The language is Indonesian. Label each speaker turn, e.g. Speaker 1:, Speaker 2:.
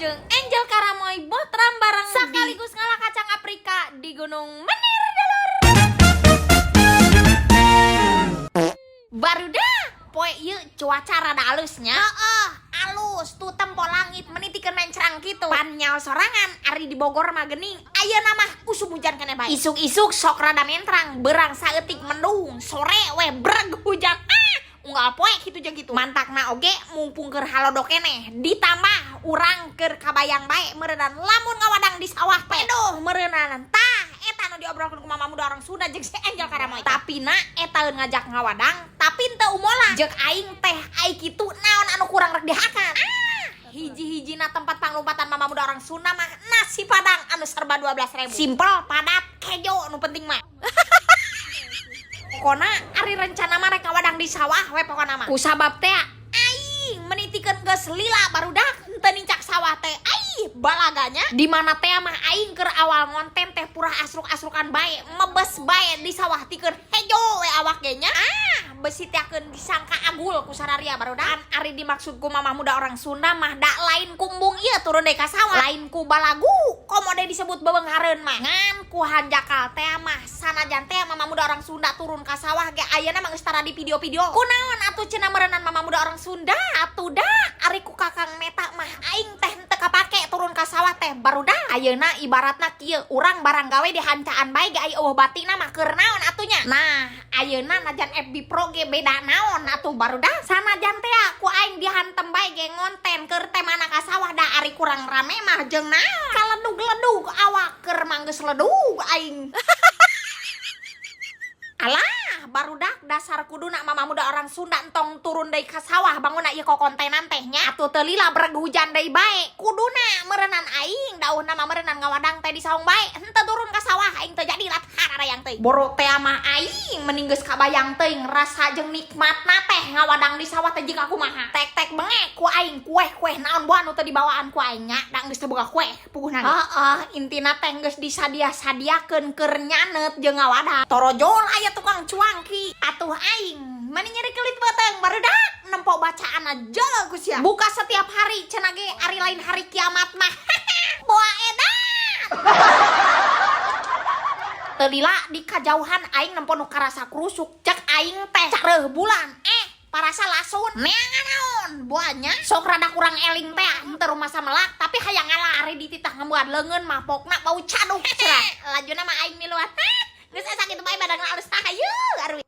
Speaker 1: jeung Angel Karamoy botram bareng sekaligus ngalah kacang Afrika di Gunung Menir Dalur. Barudah poe ieu cuaca rada alusnya. Alus tuh tempo langit menitikeun mencrang kitu. Pan nyaho sorangan ari di Bogor mah geuning. Ayeuna mah usum hujan keneh bae. Isuk-isuk sok rada mentrang, beurang saeutik mendung, sore we breg hujan. Unggal poe kitu jeung kitu. Mantakna oge mumpung keur halodo keneh. Ditambah urang keur kabayang bae meureunana lamun ngawadang di sawah pe. Aduh meureunana tah eta nu diobrolkeun ku mama muda orang Sunda jeung si Angel Karamoy. Tapina eta ngajak ngawadang tapi teu umola. Jeung aing teh ai kitu naon anu kurang rek dihakan. Hiji-hijina tempat panglompatan mama muda orang Sunda mah nasi padang anu serba 12.000. Simpel, padat, kejo nu penting mah. Pokona ari rencana mah rek ngawadang di sawah we pokona mah. Ku sabab teh aing menitikeun geus lila barudak henteu nincak sawah teh. Ai balaganya di mana teh mah aing keur awal ngonten teh purah asruk-asrukan bae, mebes bae di sawah tikeun hejo we awak ge nya. Besi teh akeun disangka agul ku sararia barudak. Ari dimaksud ku mama muda orang Sunda mah da lain kumbung ieu turun deui ka sawah. Lain ku balagu, komo deui disebut bebeunghareun mah. Ngan ku hanjakal teh mah sanajan teh mama muda orang Sunda turun ka sawah ge ayeuna mah geus tara di video-video. Kunaon atuh cenah meureunana mama muda orang Sunda? Atuh da ari ku kakang meta mah aing teh henteu kapake turun ka sawah teh barudak. Ayeuna ibaratna kieu urang barang gawe di hancaan bae ge aya eueuh batina mah keur naon atunya. Nah, ayeuna najan FB Pro ge beda naon atuh barudak. Sanajan teh ku aing dihantem bae ge ngonten keur teh mana ka sawah da ari kurang rame mah jeung naon kaledug-ledug awak keur manggeus ledug aing. Alah, barudak dasar kuduna mama muda orang Sunda entong turun deui ka sawah bangunna ieu kokontenan teh nya. Atuh teu lila breg hujan deui bae. Kuduna meureunana aing daunna mah meureunana ngawadang teh di saung bae. Henteu turun ka sawah aing teu jadi lathan arayang teh. Boro teh mah aing mending geus kabayang teuing rasa jeung nikmatna teh ngawadang di sawah teh jika kumaha. Tek-tek bengek ku aing kueh-kueh naon buah anu teu dibawaan ku aing nya. Da geus teu boga kueh puguhna. Heeh, intina teh geus disadia-sadiakeun keur nyaneut jeung ngawadang. Torojol aya tukang cuangki atuh aing mani nyeri kelit beteng barudak nempo bacaan aja Gus ya. Buka setiap hari cenah ge ari lain hari kiamat mah. Boa edan. Teu lila di kajauhan aing nempo nu karasa krusuk cek aing teh careuh bulan parasa lasun neangan naon buahnya sok rada kurang eling teh henteu rumah samelak tapi hayang ngalah ari dititah ngembuat leungeun mah pokna bau caduk cenah lajuna mah aing miluan geus asa kitu bae badangna alus tah hayu aruy.